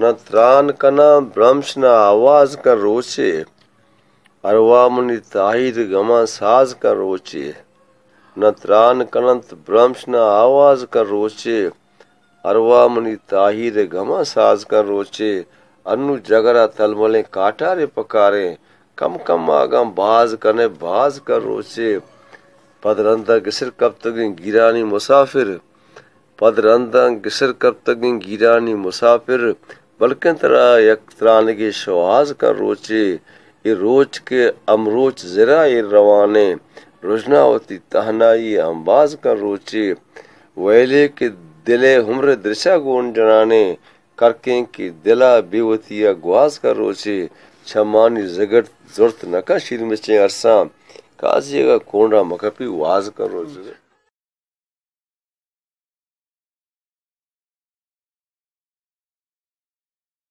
न त्रान कना भ्रंश न आवाज का रोचे, अरवा मुनि ताहिर गमा साज का रोचे। न त्रान कनंत भ्रंश न आवाज का रोचे, अरवा मुनि ताहिर गमा साज का रोचे। अनु जगरा तलमले काटारे पकारे, कम कम आगम बाज कने बाज का रोचे। पदरंदा गिसर कब तक गिरानी मुसाफिर, पदरंदा गिसर कब तक गिरानी मुसाफिर। बल्कि तरह यक त्रान के शवाज का रोचे, ये रोज के अमरोच जरा ये रवाने। रुजनावती तहनाई अंबाज का रोचे, वैले के दिले हुम्र दृशा गोन जनाने। करके की दिला बेवतिया ग्वाज का रोचे, छमानी जगत जुर्त नका शीर में चे अरसा, काजिएगा कोंडा मकपी वाज का रोचे।